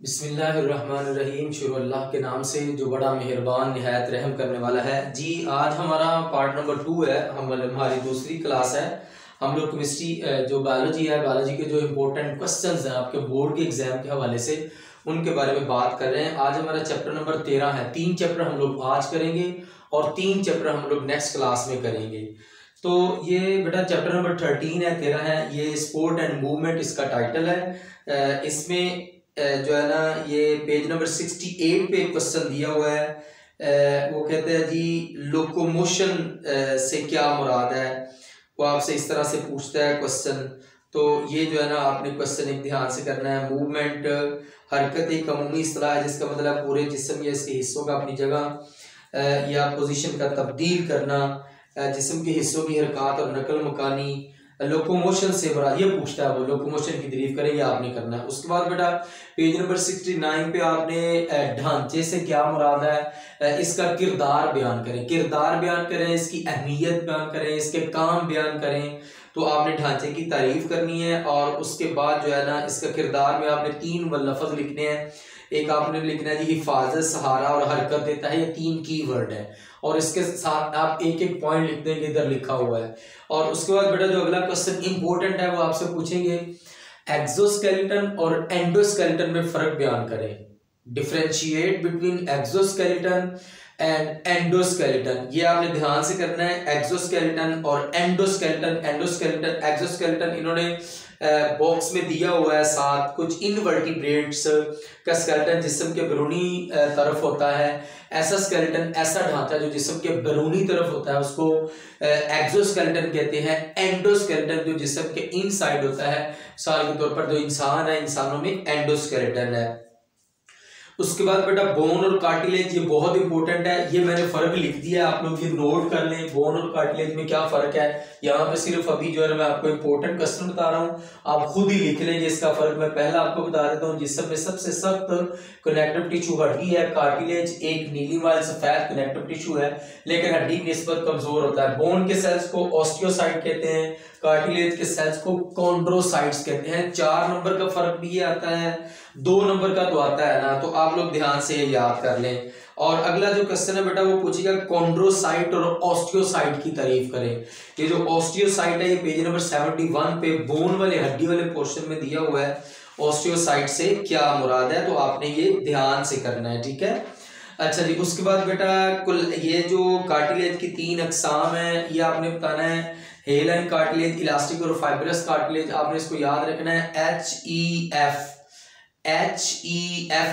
बिस्मिल्लाहिर्रहमानिर्रहीम। शुरू अल्लाह के नाम से जो बड़ा मेहरबान निहायत रहम करने वाला है। जी आज हमारा पार्ट नंबर 2 है, हमारी दूसरी क्लास है। हम लोग केमिस्ट्री जो बायोलॉजी है, बायोलॉजी के जो इम्पोर्टेंट क्वेश्चंस हैं आपके बोर्ड के एग्जाम के हवाले से, उनके बारे में बात कर रहे हैं। आज हमारा चैप्टर नंबर 13 है। 3 चैप्टर हम लोग आज करेंगे और 3 चैप्टर हम लोग नेक्स्ट क्लास में करेंगे। तो ये बेटा चैप्टर नंबर 13 है, 13 है। ये स्पोर्ट एंड मूवमेंट इसका टाइटल है। इसमें जो है ना, ये पेज नंबर 68 पे क्वेश्चन दिया हुआ है। वो कहते हैं जी लोकोमोशन से क्या मुराद है। वो आपसे इस तरह से पूछता है क्वेश्चन। तो ये जो है ना, आपने क्वेश्चन एक ध्यान से करना है। मूवमेंट हरकत एक अमूमी इस्तिलाह है जिसका मतलब पूरे जिस्म या इसके हिस्सों का अपनी जगह या पोजीशन का तब्दील करना, जिस्म के हिस्सों की हरकत और नकल मकानी। लोकोमोशन से मुराद ये पूछता है, वो लोकोमोशन की तारीफ करें या आपने करना है। उसके बाद बेटा पेज नंबर 69 पे आपने ढांचे से क्या मुराद है, इसका किरदार बयान करें। किरदार बयान करें, इसकी अहमियत बयान करें, इसके काम बयान करें। तो आपने ढांचे की तारीफ करनी है और उसके बाद जो है ना, इसका किरदार में आपने 3 लफ्ज लिखने हैं। एक आपने लिखना है जी हिफाजत, सहारा और हरकत देता है। ये 3 की वर्ड है और इसके साथ आप एक एक पॉइंट लिख देंगे, इधर लिखा हुआ है। और उसके बाद बेटा जो अगला क्वेश्चन इंपॉर्टेंट है वो आपसे पूछेंगे एक्सोस्केलेटन और एंडोस्केलेटन में फर्क बयान करें। Differentiate between exoskeleton and endoskeleton. ये आपने ध्यान से करना है। एक्सोस्केलेटन और एंडोस्केलेटन। एंडोस्केलेटन एक्सोस्केलेटन इन्होंने बॉक्स में दिया हुआ है। साथ कुछ इनवर्टिब्रेट्स का स्केलेटन जिस्म के बैरूनी तरफ होता है। ऐसा स्केलेटन, ऐसा ढांचा जो जिस्म के बैरूनी तरफ होता है उसको एक्सोस्केलेटन कहते हैं। एंडोस्केलेटन जो जिस्म के इनसाइड होता है, मिसाल के तौर पर जो इंसान है, इंसानों में एंडोस्केलेटन है। उसके बाद बेटा बोन और कार्टिलेज, ये बहुत इंपॉर्टेंट है। ये मैंने फर्क लिख दिया, आप लोग ये नोट कर लें। बोन और कार्टिलेज में क्या फर्क है। यहाँ पे सिर्फ अभी जो है मैं आपको इंपॉर्टेंट क्वेश्चन बता रहा हूँ, आप खुद ही लिख लेंगे इसका फर्क। मैं पहला आपको बता देता हूँ। जिसम में सबसे सख्त कनेक्टिव टिश्यू हड्डी है कार्टिलेज। एक नीली वाली सफेद कनेक्टिव टिश्यू है लेकिन हड्डी निस्बत कमजोर होता है। बोन के सेल्स को ऑस्टियोसाइट कहते हैं, कार्टिलेज के सेल्स को कॉन्ड्रोसाइट्स कहते हैं। 4 नंबर का फर्क भी ये आता है, 2 नंबर का तो आता है ना। तो आप लोग ध्यान से ये याद कर लें। और अगला जो क्वेश्चन है बेटा वो पूछेगा कॉन्ड्रोसाइट और ऑस्टियोसाइट की तारीफ करें। ये जो ऑस्टियोसाइट है ये पेज नंबर 71 पे बोन वाले हड्डी वाले पोर्शन में दिया हुआ है। ऑस्टियोसाइट से क्या मुराद है, तो आपने ये ध्यान से करना है, ठीक है। अच्छा जी, उसके बाद बेटा कुल ये जो कार्टिलेज की 3 अकसाम है ये आपने बताना है। हेलाइन कार्टिलेज, इलास्टिक और फाइब्रस कार्टिलेज। आपने इसको याद रखना है HEF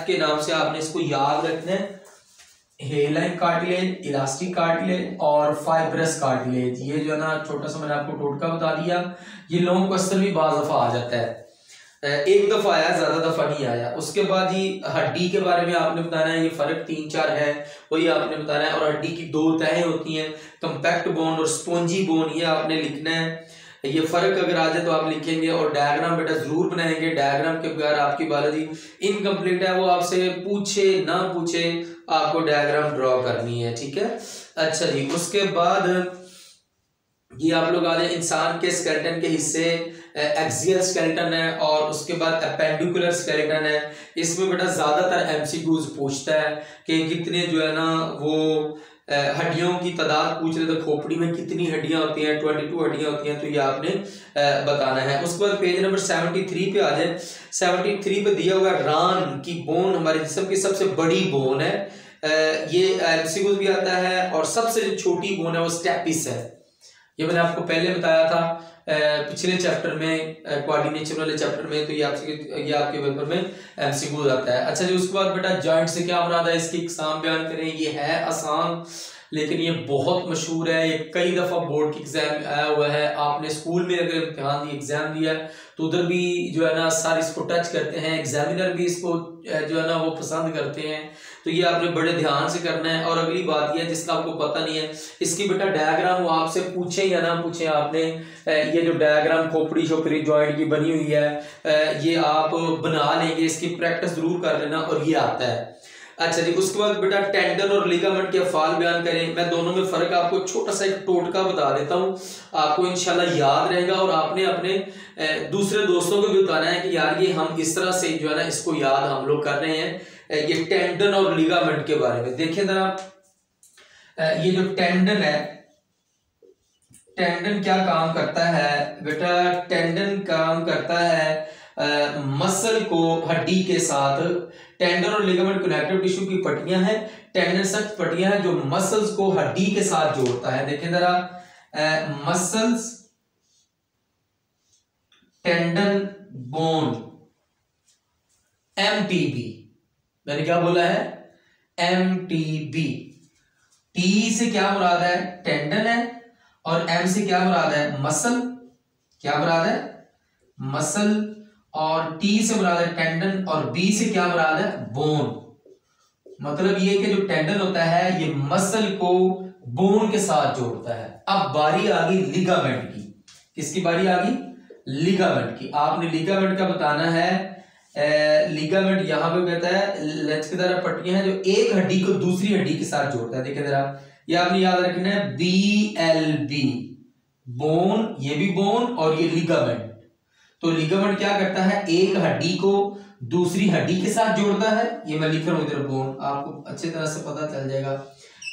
के नाम से आपने इसको याद रखना है। हेलाइन कार्टिलेज, इलास्टिक कार्टिलेज और फाइब्रस कार्टिलेज। ये जो है ना, छोटा सा मैंने आपको टोटका बता दिया। ये लॉन्ग क्वेश्चन भी बाज़ दफा आ जाता है, एक दफा आया, ज्यादा दफा नहीं आया। उसके बाद ही हड्डी के बारे में आपने बताना है। ये फर्क 3-4 है, वही आपने बताना है। और हड्डी की 2 तहें होती हैं, कंपैक्ट बोन और स्पॉन्जी बोन। ये आपने लिखना है। ये फर्क अगर आ जाए तो आप लिखेंगे और डायग्राम बेटा जरूर बनाएंगे। डायग्राम के बगैर आपकी बायोलॉजी इनकम्प्लीट है। वो आपसे पूछे ना पूछे आपको डायग्राम ड्रॉ करनी है, ठीक है। अच्छा जी, उसके बाद ये आप लोग आ जाए इंसान के स्केलेटन के हिस्से। एक्सियल स्केलेटन है और उसके बाद एपेंडिकुलर स्केलेटन है। इसमें बेटा ज्यादातर एमसीक्यूज पूछता है कि कितने जो है ना वो हड्डियों की तादाद पूछ रहे थे। खोपड़ी में कितनी हड्डियां होती हैं, 22 हड्डियां होती हैं, तो ये आपने बताना है। उसके बाद पेज नंबर 73 पे आ जाए। 73 पे दिया हुआ रान की बोन हमारे जिस्म की सबसे बड़ी बोन है। ये एमसीक्यूज भी आता है। और सबसे जो छोटी बोन है वो स्टेपिस है। ये मैंने आपको पहले बताया था पिछले चैप्टर में, कोऑर्डिनेशन वाले चैप्टर में। तो ये आपके पेपर में एमसीक्यू आता है। अच्छा जी, उसके बाद बेटा जॉइंट से क्या मुराद है, इसकी इकसाम बयान करें। ये है आसान लेकिन ये बहुत मशहूर है। ये कई दफा बोर्ड के एग्जाम में आया हुआ है। आपने स्कूल में अगर इम्तिहान दिया, एग्जाम दिया, तो उधर भी जो है ना सर इसको टच करते हैं, एग्जामिनर भी इसको जो है ना वो पसंद करते हैं। तो ये आपने बड़े ध्यान से करना है। और अगली बात यह है जिसका आपको पता नहीं है, इसकी बेटा डायग्राम वो आपसे पूछे या ना पूछे, आपने ये जो डायग्राम खोपड़ी शोपड़ी जॉइंट की बनी हुई है ये आप बना लेंगे। इसकी प्रैक्टिस जरूर कर लेना और ये आता है। अच्छा जी, उसके बाद बेटा टेंडन और लिगामेंट के अफ़ाल बयान करें। मैं दोनों में फर्क आपको छोटा सा एक टोटका बता देता हूँ, आपको इंशाल्लाह याद रहेगा और आपने अपने दूसरे दोस्तों को भी बताना है कि यार ये हम इस तरह से जो है ना इसको याद हम लोग कर रहे हैं। ये टेंडन और लिगामेंट के बारे में देखिए जरा, ये जो टेंडन है, टेंडन क्या काम करता है बेटा? टेंडन काम करता है मसल को हड्डी के साथ। टेंडन और लिगामेंट कनेक्टिव टिश्यू की पट्टियां हैं। टेंडन सख्त पट्टियां हैं जो मसल्स को हड्डी के साथ जोड़ता है। देखें जरा, मसल्स, टेंडन, बोन, एमटीबी। मैंने क्या बोला है? एमटीबी। टी से क्या मुराद है? टेंडन है, और एम से क्या मुराद है? मसल। क्या मुराद है? मसल। और टी से मुराद है टेंडन, और बी से क्या मुराद है? बोन। मतलब ये कि जो टेंडन होता है ये मसल को बोन के साथ जोड़ता है। अब बारी आ गई लिगामेंट की। किसकी बारी आ गई? लिगामेंट की। आपने लिगामेंट का बताना है। लिगामेंट यहां पे कहता है लचकदार पट्टियां हैं जो एक हड्डी को दूसरी हड्डी के साथ जोड़ता है। देखिए जरा, ये आपने याद रखना है, BLB, बोन, ये भी बोन और ये लिगामेंट। तो लिगामेंट क्या करता है? एक हड्डी को दूसरी हड्डी के साथ जोड़ता है। ये मैं लिख रहा हूं इधर बोन, आपको अच्छी तरह से पता चल जाएगा।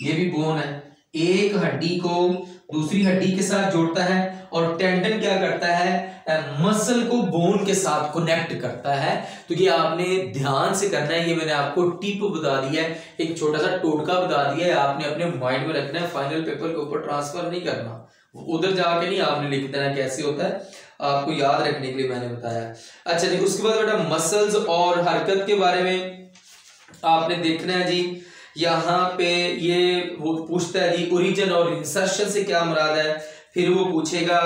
ये भी बोन है, एक हड्डी को दूसरी हड्डी के साथ जोड़ता है। और टेंडन क्या करता है? मसल को बोन के साथ कनेक्ट करता है। तो ये आपने ध्यान से करना है। ये मैंने आपको टिप बता दिया है, एक छोटा सा टोटका बता दिया है, आपने अपने माइंड में रखना है। फाइनल पेपर के ऊपर ट्रांसफर नहीं करना, उधर जाके नहीं आपने लिख देना कैसे होता है, आपको याद रखने के लिए मैंने बताया। अच्छा जी, उसके बाद बेटा मसल्स और हरकत के बारे में आपने देखना है जी। यहाँ पे ये वो पूछता है जी ओरिजिन और इंसर्शन से क्या मुराद है। फिर वो पूछेगा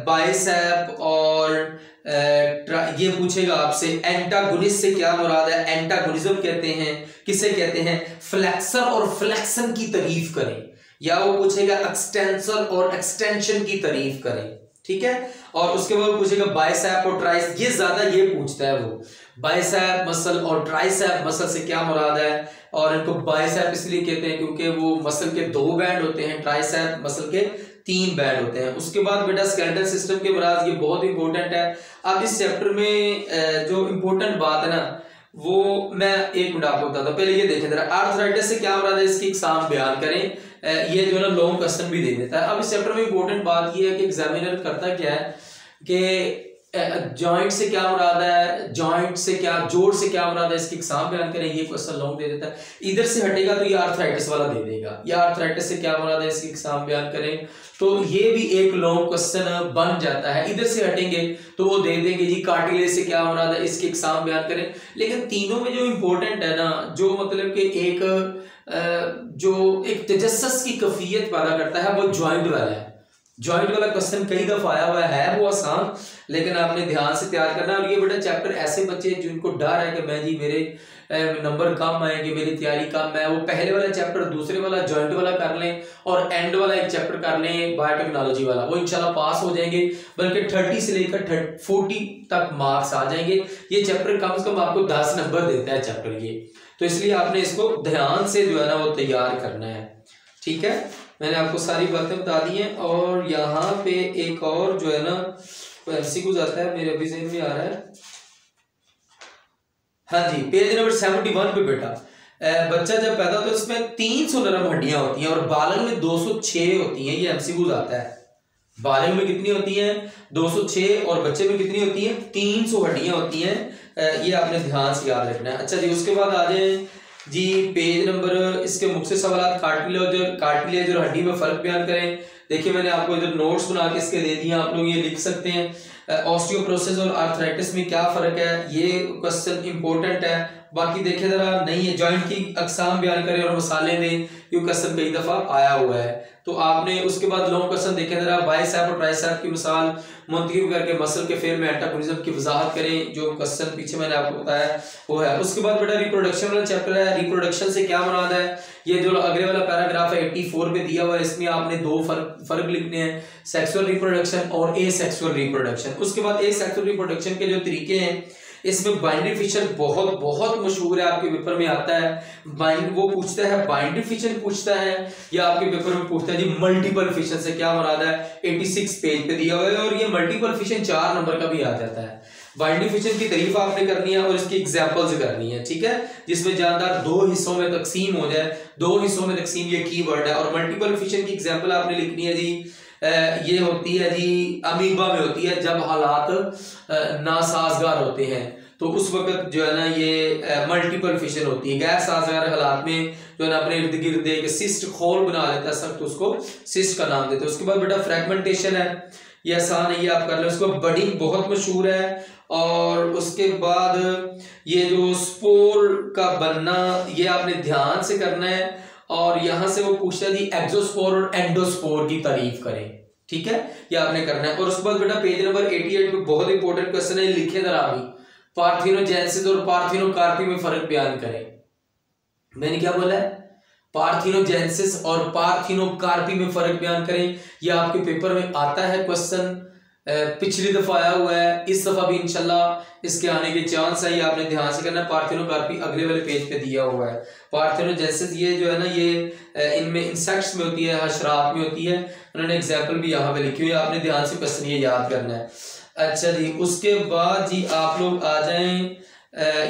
बाइसेप, और ये पूछेगा आपसे एंटागोनिस्ट से क्या मुराद है। एंटागोनिज्म कहते हैं, किसे कहते हैं? फ्लेक्सर और फ्लेक्शन की तारीफ करें। या वो पूछेगा एक्सटेंसर और एक्सटेंशन की तारीफ करें। ठीक है, और उसके बाद पूछेगा बाइसेप और ट्राइस, ये ज्यादा ये पूछता है वो, बाइसेप मसल और ट्राइसेप मसल से क्या मुराद है। और इनको बाइसेप इसलिए कहते हैं क्योंकि वो मसल के 2 बैंड होते हैं, ट्राइसेप मसल के 3 बैंड होते हैं। उसके बाद बेटा स्केलेटल सिस्टम के बराज, ये बहुत इंपॉर्टेंट है। अब इस चैप्टर में जो इंपॉर्टेंट बात है ना वो मैं 1 मिनट आपको बताता हूँ। पहले ये देखें जरा, आर्थराइटिस से क्या मुराद है, इसकी एग्जाम बयान करें। ये जो है ना लॉन्ग क्वेश्चन भी दे देता है। अब इस चैप्टर में इंपॉर्टेंट बात ये है कि एग्जामिनर करता क्या है कि जॉइंट से क्या मुराद है, जॉइंट से क्या, जोड़ से क्या मुराद है, इसकी एग्जाम बयान करें। ये क्वेश्चन लॉन्ग दे देता है। इधर से हटेगा तो ये आर्थराइटिस वाला दे देगा, या आर्थराइटिस से क्या मुराद है, इसकी एग्जाम बयान करें। तो ये भी एक लॉन्ग क्वेश्चन बन जाता है। इधर से हटेंगे तो वो दे देंगे जी कार्टिलेज से क्या मुराद है, इसकी एग्जाम बयान करें। लेकिन तीनों में जो इंपॉर्टेंट है ना, जो मतलब कि एक तजस्सुस की कैफियत पैदा करता है वो जॉइंट वाला है। जॉइंट वाला क्वेश्चन कई दफा आया हुआ है, वो आसान, लेकिन आपने ध्यान से तैयार करना है। और ये बेटा चैप्टर ऐसे बच्चे जिनको डर है कि मैं जी मेरे नंबर कम आएंगे, मेरी तैयारी कम है, वो पहले वाला चैप्टर, दूसरे वाला जॉइंट वाला कर लें और एंड वाला एक चैप्टर कर लें बायोटेक्नोलॉजी वाला, वो इंशाल्लाह पास हो जाएंगे। बल्कि 30 से लेकर 40 तक मार्क्स आ जाएंगे। ये चैप्टर कम से कम आपको 10 नंबर देता है चैप्टर ये, तो इसलिए आपने इसको ध्यान से जो है ना वो तैयार करना है। ठीक है, मैंने आपको सारी बातें बता दी हैं। और यहाँ पे एक और जो है ना MCQ आता है, मेरे अभी ज़हन में आ रहा है। हाँ जी, पेज नंबर 71 पे बेटा, बच्चा जब पैदा होता है उसमें 300 नरम हड्डियां होती हैं और बालग में 206 होती हैं। ये MCQ आता है। बालग में कितनी होती हैं? 206, और बच्चे में कितनी होती हैं? 300 हड्डियां होती हैं। ये आपने ध्यान से याद रखना है। अच्छा जी, उसके बाद आ जाए जी पेज नंबर, इसके मुख्य सवाल, कार्टिलेज और हड्डी में फर्क बयान करें। देखिए मैंने आपको इधर नोट्स बना के इसके दे दिए, आप लोग ये लिख सकते हैं। ऑस्टियोपोरोसिस और आर्थराइटिस में क्या फर्क है, ये क्वेश्चन इंपॉर्टेंट है। बाकी देखे जरा नहीं है, जॉइंट की अकसाम बयान करें और मसाले में, ये क्वेश्चन कई दफा आया हुआ है। तो आपने उसके बाद लॉन्ग क्वेश्चन देखे जरा, बाइसेप और ट्राइसेप की मिसाल मुंतखब करके मसल के फेर में एंटागोनिज्म की वजाहत करें। जो क्वेश्चन पीछे मैंने आपको बताया वो है। उसके बाद बेटा रिप्रोडक्शन वाला चैप्टर है। रिप्रोडक्शन से क्या मुराद है, ये जो अगले वाला पैराग्राफ है 84 पे दिया हुआ है, इसमें आपने 2 फर्क लिखने हैं, सेक्सुअल रिप्रोडक्शन और एसेक्सुअल रिप्रोडक्शन। उसके बाद एसेक्सुअल रिप्रोडक्शन के जो तरीके हैं इसमें बाइनरी फिशन बहुत बहुत मशहूर है, आपके पेपर में आता है। वो पूछता है बाइनरी फिशन पूछता है, या आपके पेपर में पूछता है जी मल्टीपल फिशन से क्या मुराद है। 86 पेज पे दिया हुआ है, और ये मल्टीपल फिशन 4 नंबर का भी आ जाता है। बाइनरी फिशन की तारीफ आपने करनी है और इसकी एग्जांपल्स करनी है, ठीक है, जिसमें जानदार 2 हिस्सों में तकसीम हो जाए। 2 हिस्सों में तकसीम ये कीवर्ड है। और मल्टीपल फिशन की एग्जांपल आपने लिखनी है जी, ये होती है जी अमीबा में होती है, जब हालात नासाजगार होते हैं तो उस वक्त जो है ना ये मल्टीपल फिशन होती है। गैर साजगार हालात में जो है ना अपने इर्द गिर्द एक सिस्ट खोल बना लेता है सब, तो उसको सिस्ट का नाम देते हैं। उसके बाद बेटा फ्रेगमेंटेशन है, ये आसान है, ये आप कर लो। उसको बडिंग बहुत मशहूर है। और उसके बाद ये जो स्पोर का बनना, ये आपने ध्यान से करना है। और यहां से वो पूछता है जी एक्सोस्पोर और एंडोस्पोर की तारीफ करें, ठीक है, ये आपने करना है। और उसके बाद बेटा पेज नंबर 88 पे बहुत इंपॉर्टेंट क्वेश्चन है, लिखे जरा भी, पार्थिनोजेनेसिस और पार्थिनोकार्पी में फर्क बयान करें। मैंने क्या बोला है, पार्थिनोजेनेसिस और पार्थिनोकार्पी में फर्क बयान करें। ये आपके पेपर में आता है क्वेश्चन, पिछली दफा आया हुआ है, इस दफा भी इंशाल्लाह इसके आने के चांस है। ये आपने ध्यान से करना है। पार्थिनोकार्पी अगले वाले पेज पे दिया हुआ है। पार्थिनोजेनेसिस ये जो है ना ये इनमें इंसेक्ट्स में होती है, हशरात में होती है। उन्होंने एग्जाम्पल भी यहाँ पे लिखी हुई है, आपने ध्यान से क्वेश्चन ये याद करना है। अच्छा जी, उसके बाद जी आप लोग आ जाएं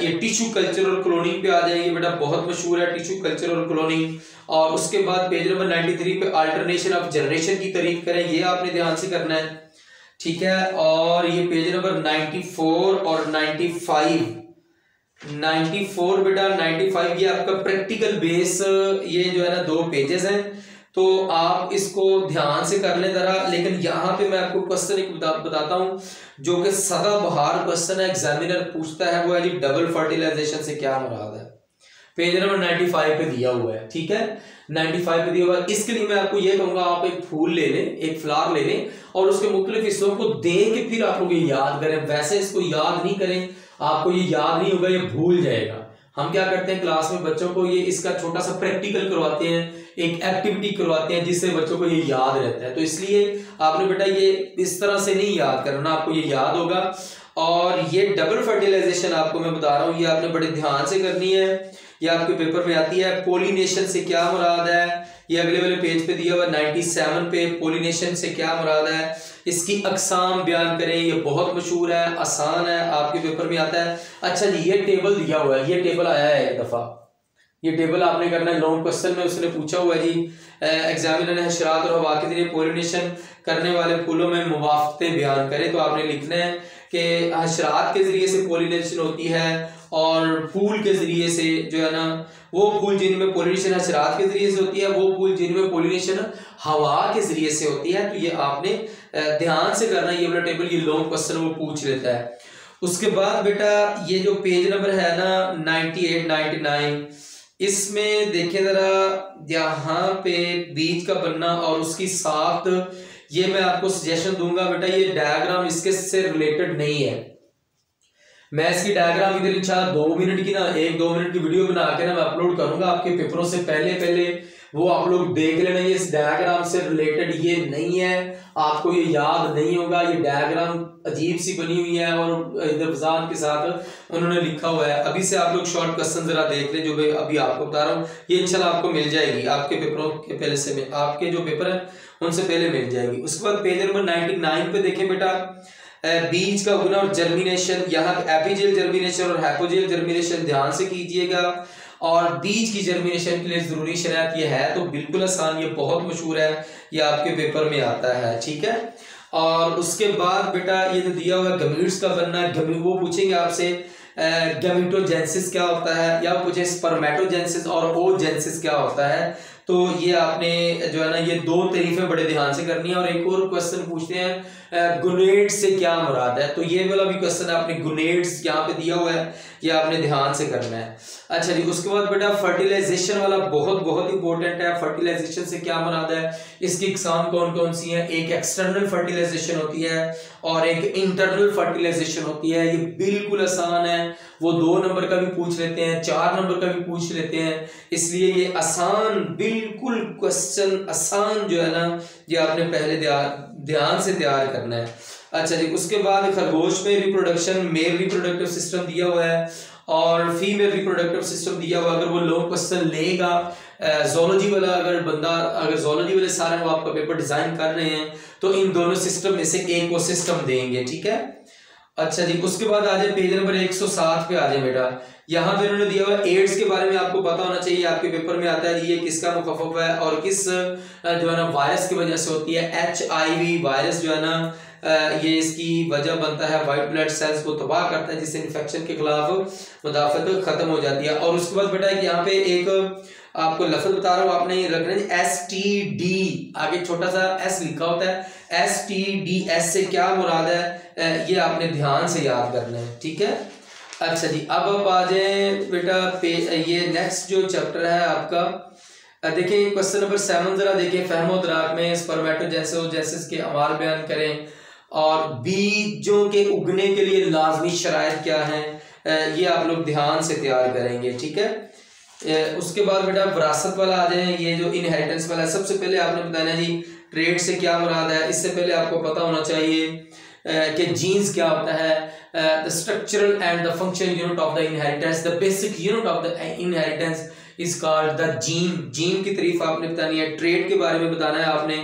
ये टिश्यू कल्चर और क्लोनिंग पे आ जाएंगे। बेटा बहुत मशहूर है टिश्यू कल्चर और क्लोनिंग। और उसके बाद पेज नंबर 93 पे अल्टरनेशन ऑफ जनरेशन की तारीफ करें, ये आपने ध्यान से करना है, ठीक है। और ये पेज नंबर 94 और 95 बेटा 95 ये आपका प्रैक्टिकल बेस, ये जो है ना 2 पेजेस हैं, तो आप इसको ध्यान से कर लें जरा। लेकिन यहाँ पे मैं आपको क्वेश्चन एक बताता हूँ जो कि सदाबहार क्वेश्चन है, एग्जामिनर पूछता है, वो है जी डबल फर्टिलाइजेशन से क्या मुराद है। पेज नंबर 95 पे दिया हुआ है, ठीक है, 95 पे दिया हुआ है। इसके लिए मैं आपको ये कहूंगा आप एक फूल ले लें, एक फ्लावर ले लें और उसके मुख्तलिफ हिस्सों को दे के फिर आप लोग ये याद करें। वैसे इसको याद नहीं करें, आपको ये याद नहीं होगा, ये भूल जाएगा। हम क्या करते हैं क्लास में बच्चों को ये इसका छोटा सा प्रैक्टिकल करवाते हैं, एक एक्टिविटी करवाते हैं जिससे बच्चों को ये याद रहता है। तो इसलिए आपने बेटा ये इस तरह से नहीं याद करना, आपको ये याद होगा। और ये डबल फर्टिलाइजेशन आपको मैं बता रहा हूँ, ये आपने बड़े ध्यान से करनी है, ये आपके पेपर में आती है। पोलिनेशन से क्या मुराद है, ये अगले वाले पेज पे दिया हुआ 97 पे। पोलिनेशन से क्या मुराद है, इसकी अकसाम बयान करें, ये बहुत मशहूर है, आसान है, आपके पेपर में आता है। अच्छा जी, ये टेबल दिया हुआ है, ये टेबल आया है एक दफा, ये टेबल आपने करना है। लॉन्ग क्वेश्चन में उसने पूछा हुआ है जी, एग्जामिनर ने हशरात और हवा के जरिए पोलिनेशन करने वाले फूलों में मुवाफकतें बयान करें। तो आपने लिखना है कि हशरात के जरिए से पोलिनेशन होती है और फूल के जरिए से जो है ना, वो फूल जिनमें पोलिनेशन हशरात के जरिए से होती है, वो फूल जिनमें पोलिनेशन हवा के जरिए से होती है। तो ये आपने ध्यान से करना, ये वाला टेबल, ये लॉन्ग क्वेश्चन वो पूछ लेता है। उसके बाद बेटा ये जो पेज नंबर है ना 98 99, इसमें देखें जरा, यहाँ पे बीज का बनना और उसकी साख्त, ये मैं आपको सजेशन दूंगा बेटा, ये डायग्राम इसके से रिलेटेड नहीं है। मैं इसकी डायग्राम इधर इंशाल्लाह 2 मिनट की ना 1-2 मिनट की वीडियो बना के ना मैं अपलोड करूंगा आपके पेपरों से पहले वो आप लोग देख लेना। ये इस डायग्राम से रिलेटेड ये नहीं है, आपको ये याद नहीं होगा। ये डायग्राम अजीब सी बनी हुई है और इधर वजान के साथ उन्होंने लिखा हुआ है। अभी से आप लोग शॉर्ट क्वेश्चन जरा देख ले जो मैं अभी आपको बता रहा हूँ, ये इंशाल्लाह आपको मिल जाएगी आपके पेपरों के पहले से, आपके जो पेपर है उनसे पहले मिल जाएगी। उसके बाद पेज नंबर 99 पे देखें बेटा, बीज का उगना और जर्मिनेशन, यहाँ एपिजेल जर्मिनेशन और हाइपोजेल जर्मिनेशन ध्यान से कीजिएगा। और बीज की जर्मिनेशन के लिए जरूरी शर्त ये है, तो बिल्कुल आसान, ये बहुत मशहूर है, ये आपके पेपर में आता है, ठीक है। और उसके बाद बेटा ये जो दिया हुआ गमीट्स का बनना, वो पूछेंगे आपसे गमीटोजेनेसिस क्या होता है, या पूछे स्पर्मेटोजेनेसिस और ओजेनेसिस क्या होता है। तो ये आपने जो है ना ये 2 तारीफें बड़े ध्यान से करनी है। और एक और क्वेश्चन पूछते हैं गुनेड्स से क्या मुराद है, तो ये वाला भी क्वेश्चन आपने गुनेड्स यहाँ पे दिया हुआ है, ये आपने ध्यान से करना है। अच्छा जी, उसके बाद बेटा फर्टिलाइजेशन वाला बहुत इंपॉर्टेंट है। फर्टिलाइजेशन से क्या मुराद है, इसकी इकसाम कौन कौन सी है। एक एक्सटर्नल फर्टिलाइजेशन होती है और एक इंटरनल फर्टिलाइजेशन होती है। ये बिल्कुल आसान है, वो 2 नंबर का भी पूछ लेते हैं, 4 नंबर का भी पूछ लेते हैं, इसलिए ये आसान, बिल्कुल क्वेश्चन आसान जो है ना, ये आपने पहले ध्यान से तैयार करना है। अच्छा जी, उसके बाद खरगोश में रिप्रोडक्शन, मेल रिप्रोडक्टिव सिस्टम दिया हुआ है और फीमेल रिप्रोडक्टिव सिस्टम दिया हुआ। अगर वो लॉन्ग क्वेश्चन लेगा जोलॉजी वाला, अगर बंदा अगर जोलॉजी वाले सारे वो आपका पेपर डिजाइन कर रहे हैं तो इन दोनों सिस्टम में से एक वो सिस्टम देंगे, ठीक है। अच्छा जी, उसके बाद आ जाए पेज नंबर 107 पे आ जाए बेटा। यहाँ पे उन्होंने दिया हुआ एड्स के बारे में आपको पता होना चाहिए, आपके पेपर में आता है ये किसका मुखफ़फ़ है और किस जो है ना वायरस की वजह से होती है। HIV वायरस जो है ना ये इसकी वजह बनता है, वाइट ब्लड सेल्स को तबाह करता है जिससे इन्फेक्शन के खिलाफ मुदाफ़त खत्म हो जाती है। और उसके बाद बेटा कि यहाँ पे एक आपको लफ्ज बता रहा हूँ, आपने ये रखना है STD, आगे छोटा सा S लिखा होता है। STDS से क्या मुराद है ये आपने ध्यान से याद करना है, ठीक है। अच्छा जी, अब आ जाए बेटा ये नेक्स्ट जो चैप्टर है आपका, देखिए क्वेश्चन नंबर 7 जरा देखिए। फहमो दराक में स्पर्मेटोजेनेसिस के अमाल बयान करें और बीजों के उगने के लिए लाजमी शराइत क्या हैं, ये आप लोग ध्यान से तैयार करेंगे, ठीक है। उसके बाद बेटा विरासत वाला आ जाए, ये जो इनहेरिटेंस वाला है। सबसे पहले आपने बताना जी ट्रेड से क्या मुराद है। इससे पहले आपको पता होना चाहिए कि जीन्स क्या होता है, the structural and the function unit of the inheritance, the basic unit of the inheritance is called the gene. Gene की तारीफ आपने बतानी है, ट्रेड के बारे में बताना है आपने।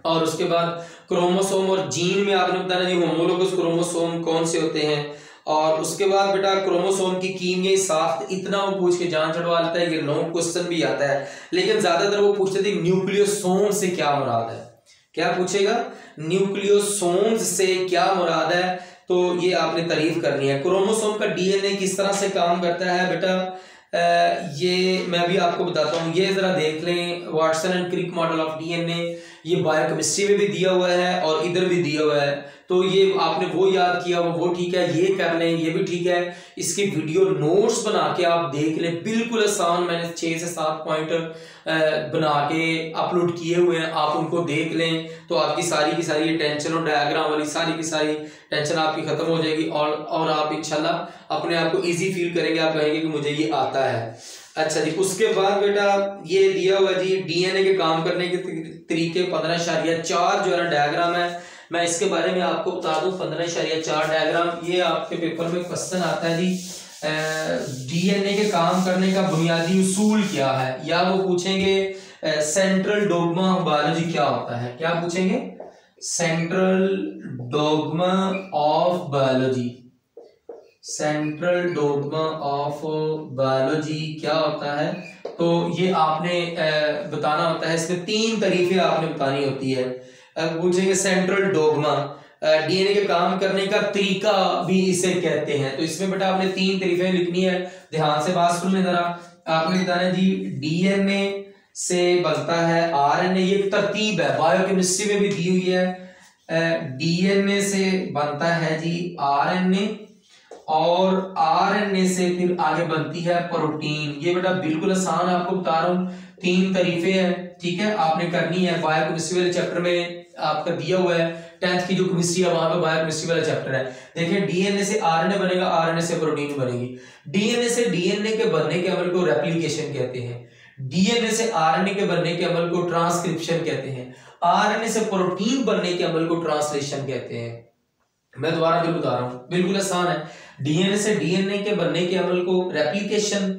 और उसके बाद क्रोमोसोम और जीन में आपने बताना है होमोलोगस क्रोमोसोम कौन से होते हैं। और उसके बाद बेटा क्रोमोसोम की कीमियाई साख्त, इतना वो पूछ के जान चढ़वा लेता है, ये लॉन्ग क्वेश्चन भी आता है, लेकिन ज्यादातर वो पूछते थे न्यूक्लियोसोम से क्या मुराद है। क्या पूछेगा, न्यूक्लियोसोम्स से क्या मुराद है, तो ये आपने तारीफ करनी है। क्रोमोसोम का DNA किस तरह से काम करता है बेटा, ये मैं भी आपको बताता हूँ। ये जरा देख लें, Watson and Crick model of DNA, ये बायोकेमिस्ट्री में भी दिया हुआ है और इधर भी दिया हुआ है, तो ये आपने वो याद किया वो ठीक है, ये कर लें, ये भी ठीक है। इसके वीडियो नोट्स बना के आप देख लें, बिल्कुल आसान, मैंने 6 से 7 पॉइंट बना के अपलोड किए हुए हैं, आप उनको देख लें तो आपकी सारी की सारी टेंशन और डायग्राम वाली सारी की सारी टेंशन आपकी खत्म हो जाएगी और आप इंशाल्लाह अपने आप को इजी फील करेंगे, आप कहेंगे कि मुझे ये आता है। अच्छा जी, उसके बाद बेटा ये दिया हुआ जी DNA के काम करने के तरीके 15.4 जो है ना डायग्राम है, मैं इसके बारे में आपको बता दूं। 15.4 डायग्राम, ये आपके पेपर में क्वेश्चन आता है जी DNA के काम करने का बुनियादी उसूल क्या है, या वो पूछेंगे सेंट्रल डोग्मा ऑफ बायोलॉजी क्या होता है। क्या पूछेंगे, central dogma of biology, central dogma of biology क्या होता है, तो ये आपने बताना होता है। इसमें 3 तरीके आपने बतानी होती है। पूछेंगे सेंट्रल डोग्मा, DNA के काम करने का तरीका भी इसे कहते हैं, तो इसमें बेटा आपने 3 तरीके लिखनी है, ध्यान से बात सुन लें जरा। आपने बताना है जी DNA से बनता है RNA, ये एक तरतीब है, बायोकेमिस्ट्री में भी दी हुई है। DNA से बनता है जी RNA और RNA से फिर आगे बनती है प्रोटीन। ये बेटा बिल्कुल आसान आपको बता रहा हूँ, 3 तरीके हैं, ठीक है, आपने करनी है। बायोकेमिस्ट्री वाले चैप्टर में आपका दिया हुआ है, 10th की जो केमिस्ट्री है वहां पे बायोकेमिस्ट्री वाला चैप्टर है। देखिए DNA से RNA बनेगा, RNA से प्रोटीन बनेगी। DNA से DNA के बनने के अमल को रेप्लिकेशन कहते हैं, DNA से RNA के बनने के अमल को ट्रांसक्रिप्शन कहते हैं, RNA से प्रोटीन बनने के अमल को ट्रांसलेशन कहते हैं। मैं दोबारा फिर बता रहा हूं, बिल्कुल आसान है। DNA से DNA के बनने के अमल को रेप्लिकेशन,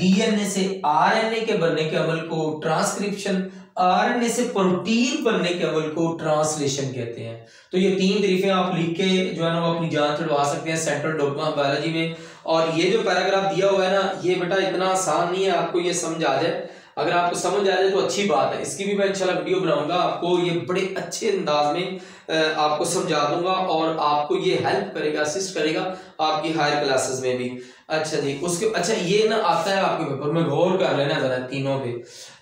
DNA से RNA के बनने के अमल को ट्रांसक्रिप्शन, RNA से प्रोटीन बनने के अमल को ट्रांसलेशन कहते हैं। तो ये 3 तरीके आप लिख के जो है ना वो अपनी जान छुड़वा सकते हैं सेंट्रल डोग्मा बायोलॉजी में। और ये जो पैराग्राफ दिया हुआ है ना, ये बेटा इतना आसान नहीं है, आपको ये समझ आ जाए। अगर आपको समझ आ जाए तो अच्छी बात है, इसकी भी मैं इंशाल्लाह वीडियो बनाऊंगा, आपको ये बड़े अच्छे अंदाज में आपको समझा दूंगा और आपको ये हेल्प करेगा, असिस्ट करेगा आपकी हायर क्लासेस में भी। अच्छा जी, उसके अच्छा ये ना आता है आपके पेपर में, गौर कर लेना जरा तीनों पे।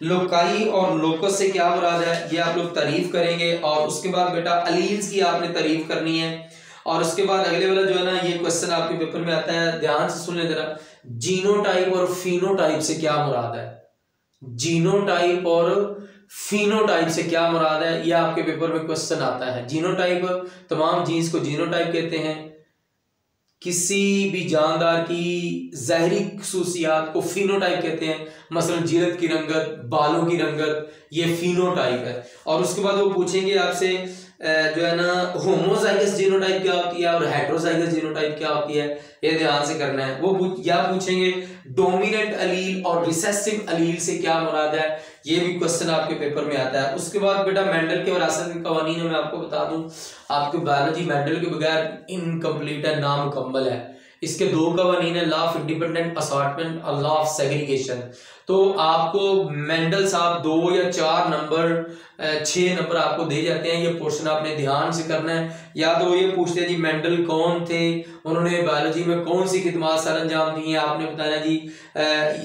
लोकाई और लोकस से क्या मुराद है, ये आप लोग तारीफ करेंगे। और उसके बाद बेटा अलील्स की आपने तारीफ करनी है। और उसके बाद अगले वाला जो है ना, ये क्वेश्चन आपके पेपर में आता है, ध्यान से सुन ले जरा। जीनोटाइप और फिनोटाइप से क्या मुराद है, जीनोटाइप और फिनोटाइप से क्या मुराद है, ये आपके पेपर में क्वेश्चन आता है। जीनोटाइप, तमाम जीन्स को जीनोटाइप कहते हैं। किसी भी जानदार की ज़ाहरी खसूसियात को फिनोटाइप कहते हैं, मसलन जिल्द की रंगत, बालों की रंगत, ये फिनोटाइप है। और उसके बाद वो पूछेंगे आपसे जो है ना होमोजाइगस जीनोटाइप क्या होती है और हेटेरोजाइगस जीनोटाइप क्या होती है, ये ध्यान से करना है। वो पूछेंगे डोमिनेंट अलील और रिसेसिव अलील से क्या मुराद है, ये भी क्वेश्चन आपके पेपर में आता है। उसके बाद बेटा मेंडल के विरासत के कवानीन में आपको बता दूं, आपकी बायोलॉजी मेंडल के बगैर इनकम्प्लीट है, नामुकम्मल है। इसके दो कवानीन है, लॉ ऑफ इंडिपेंडेंट असॉर्टमेंट और लॉ ऑफ सेग्रीगेशन। तो आपको मेंडल साहब 2 या 4 नंबर 6 नंबर आपको दे जाते हैं, ये पोर्शन आपने ध्यान से करना है। या तो ये पूछते हैं जी मेंडल कौन थे, उन्होंने बायोलॉजी में कौन सी खिदमत सर अंजाम दी हैं, आपने बताया जी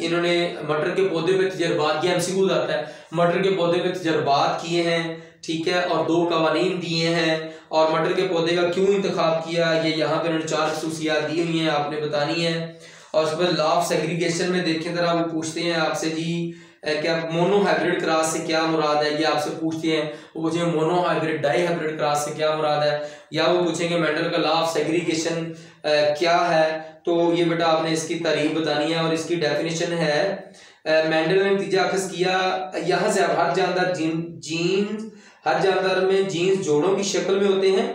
इन्होंने मटर के पौधे पे तजर्बात किया, एमसीक्यू आता है, मटर के पौधे पे तजर्बात किए हैं, ठीक है, और 2 कवानीन दिए हैं, और मटर के पौधे का क्यों इंतखाब किया, ये यहाँ पे उन्होंने 4 खसूसियात दी हुई हैं, आपने बतानी है। और उसके बाद लॉ ऑफ सेग्रीगेशन में देखें जरा, वो पूछते हैं आपसे जी क्या मोनो हाइब्रिड क्रॉस से क्या मुराद है, ये आपसे पूछते हैं। वो पूछेंगे monohybrid dihybrid cross से क्या मुराद है, या वो पूछेंगे मेंडल का लॉ ऑफ सेग्रीगेशन क्या है। तो ये बेटा आपने इसकी तारीफ बतानी है, और इसकी डेफिनेशन है मेंडल ने नतीजा अखज़ किया, यहाँ से हर जानदार जीन हर जानदार में जीन्स जोड़ों की शक्ल में होते हैं,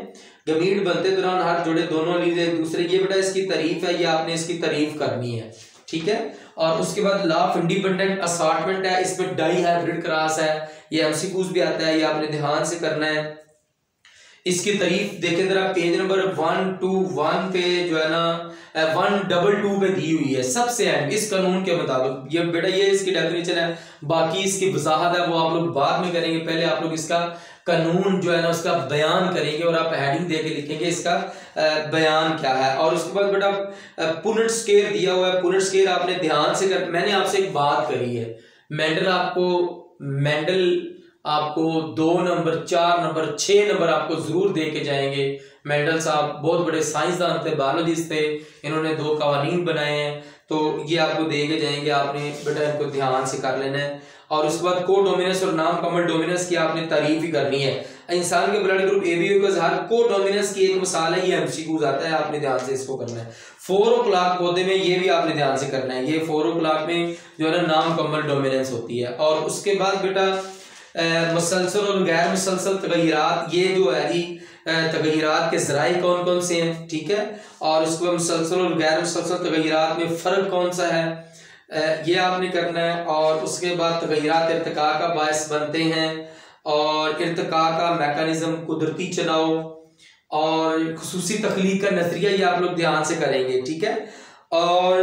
गमीट बनते दौरान हर जोड़े दोनों अलील एक दूसरे, ये बेटा इसकी तारीफ है, ये आपने इसकी तारीफ करनी है, ठीक है। और उसके बाद लॉ ऑफ इंडिपेंडेंट असॉर्टमेंट है, इसमें डाई हाइब्रिड क्रॉस है, ये एमसीक्यूज भी आता है, ये आपने ध्यान से करना है। इसकी तारीफ देखें जरा, पेज नंबर 121 पे जो है ना 122 पे दी हुई है, सबसे एंड इस कानून के मुताबिक। ये बेटा ये इसकी डेफिनेशन है, बाकी इसकी वजाहत है वो आप लोग बाद में करेंगे, पहले आप लोग इसका कानून जो है ना उसका बयान करेंगे, और आप हेडिंग दे के लिखेंगे इसका बयान क्या है। और उसके बाद बेटा पुनेट स्केल दिया हुआ है, पुनेट स्केल आपने ध्यान से कर, मैंने आपसे एक बात करी है, मेंडल आपको 2 नंबर 4 नंबर 6 नंबर आपको जरूर दे के जाएंगे। मेंडल साहब बहुत बड़े साइंसदान थे, बायोलॉजिस्ट थे, इन्होंने 2 कवानीन बनाए हैं, तो ये आपको दे के जाएंगे, आपने बेटा इनको ध्यान से कर लेना है। और उसके बाद को डोमिनेंस और नाम कमल डोमिनेंस की आपने तारीफ ही करनी है। इंसान के ब्लड ग्रुप एबी का इजहार को डोमिनेंस की एक मिसाल है, ये एमसीक्यूज आता है, आपने ध्यान से इसको करना है। 4 o'clock पौधे में ये भी आपने ध्यान से करना है, ये 4 o'clock में जो है ना नाम कमल डोमिनेंस होती है। और उसके बाद बेटा मुसलसल और गैर मुसलसल तगय्युरात, ये जो है जी तगय्युरात के ज़राए कौन कौन से हैं, ठीक है। और उसके बाद मुसलसल और गैर मुसलसल तगय्युरात में फ़र्क कौन सा है, ये आपने करना है। और उसके बाद तगय्युरात इर्तिका का बायस बनते हैं, और इर्तिका का मैकेनिज्म कुदरती चलाओ और खुसूसी तख्लीक का नजरिया, ये आप लोग ध्यान से करेंगे, ठीक है। और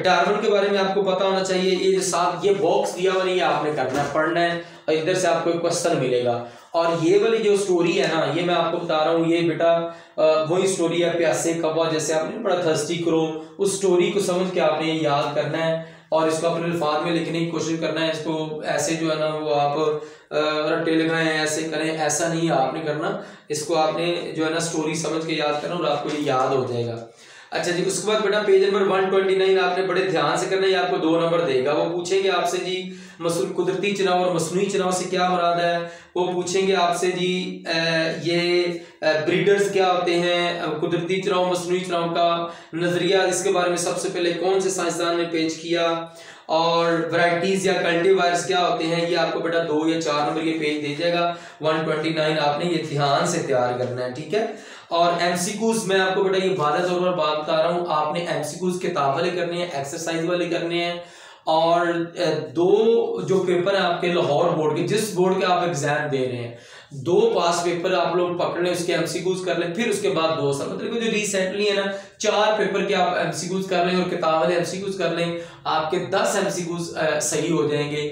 डार्विन के बारे में आपको पता होना चाहिए, ये जो साथ ये बॉक्स दिया हुआ है, ये आपने करना है, पढ़ना है, और इधर से आपको एक क्वेश्चन मिलेगा। और ये वाली जो स्टोरी है ना, ये मैं आपको बता रहा हूँ, ये बेटा वही स्टोरी है प्यासे कौवा, जैसे आपने पढ़ा थर्स्टी क्रो, उस स्टोरी को समझ के आपने ये याद करना है, और इसको अपने अल्फाज में लिखने की कोशिश करना है। इसको ऐसे जो है ना वो आप रट्टे लगाएं, ऐसे करें, ऐसा नहीं आपने करना, इसको आपने जो है ना स्टोरी समझ के याद करना, और आपको ये याद हो जाएगा। अच्छा जी, उसके बाद बेटा पेज नंबर 129 आपने बड़े ध्यान से करना है, आपको 2 नंबर देगा। वो पूछेंगे आपसे जी कुदरती चुनाव और मसनूई चुनाव से क्या मुराद है, वो पूछेंगे आपसे जी ये ब्रीडर्स क्या होते हैं, कुदरती चुनाव मसनूई चुनाव का नजरिया इसके बारे में सबसे पहले कौन से साइंसदान ने पेश किया, और वैरायटीज या कल्टीवायर्स क्या होते हैं, ये आपको बेटा 2 या 4 नंबर ये पेज दे जाएगा। 129 आपने ये ध्यान से तैयार करना है, ठीक है। और एमसीक्यूज मैं आपको बेटा ये वादा तौर पर बात बता रहा हूँ, आपने एमसीक्यूज किताब वाले करने हैं, एक्सरसाइज वाले करने हैं। और 2 जो पेपर है आपके लाहौर बोर्ड के, जिस बोर्ड के आप एग्जाम दे रहे हैं, 2 पास पेपर आप लोग पकड़ लें, उसके एमसीक्यूज कर लें, फिर उसके बाद 2 साल मतलब जो रिसेंटली है ना 4 पेपर के आप एमसीक्यूज कर लें और किताब वाले एमसीक्यूज कर लें, आपके 10 एमसीक्यूज सही हो जाएंगे,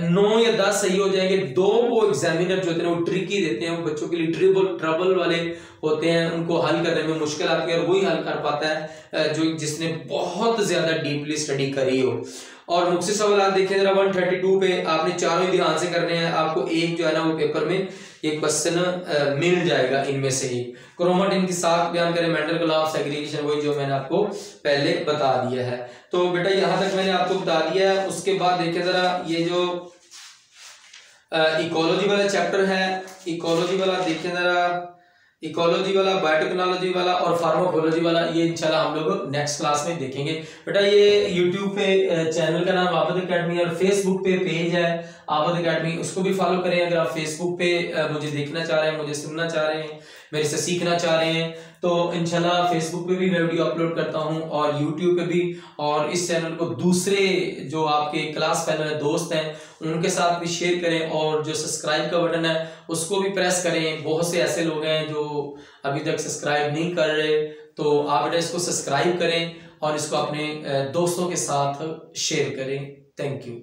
9 या 10 सही हो जाएंगे। 2 वो एग्जामिनर जो होते हैं वो ट्रिकी देते हैं, वो बच्चों के लिए ट्रबल वाले होते हैं, उनको हल करने में मुश्किल आती है, और वही हल कर पाता है जो जिसने बहुत ज्यादा डीपली स्टडी करी हो। और मुख्य सवाल देखें जरा 132 पे आपने चारों ही ध्यान से करने हैं, आपको एक जो है ना वो पेपर में एक क्वेश्चन मिल जाएगा इनमें से ही। क्रोमेटिन की साख बयान करें, मेंडल का लॉ ऑफ सेग्रीगेशन, वही जो मैंने आपको पहले बता दिया है। तो बेटा यहां तक मैंने आपको बता दिया है। उसके बाद देखिए जरा ये जो इकोलॉजी वाला चैप्टर है, इकोलॉजी वाला देखिए जरा, इकोलॉजी वाला, बायोटेक्नोलॉजी वाला और फार्माकोलॉजी वाला, ये इंशाल्लाह हम लोग नेक्स्ट क्लास में देखेंगे। बेटा ये यूट्यूब पे चैनल का नाम आबद एकेडमी और फेसबुक पे पेज है आबद एकेडमी, उसको भी फॉलो करें। अगर आप फेसबुक पे मुझे देखना चाह रहे हैं, मुझे सुनना चाह रहे हैं, मेरे से सीखना चाह रहे हैं, तो इंशाल्लाह फेसबुक पे भी मैं वीडियो अपलोड करता हूं और यूट्यूब पे भी। और इस चैनल को दूसरे जो आपके क्लास फेलो दोस्त हैं उनके साथ भी शेयर करें, और जो सब्सक्राइब का बटन है उसको भी प्रेस करें। बहुत से ऐसे लोग हैं जो अभी तक सब्सक्राइब नहीं कर रहे, तो आप बेटा इसको सब्सक्राइब करें और इसको अपने दोस्तों के साथ शेयर करें। Thank you.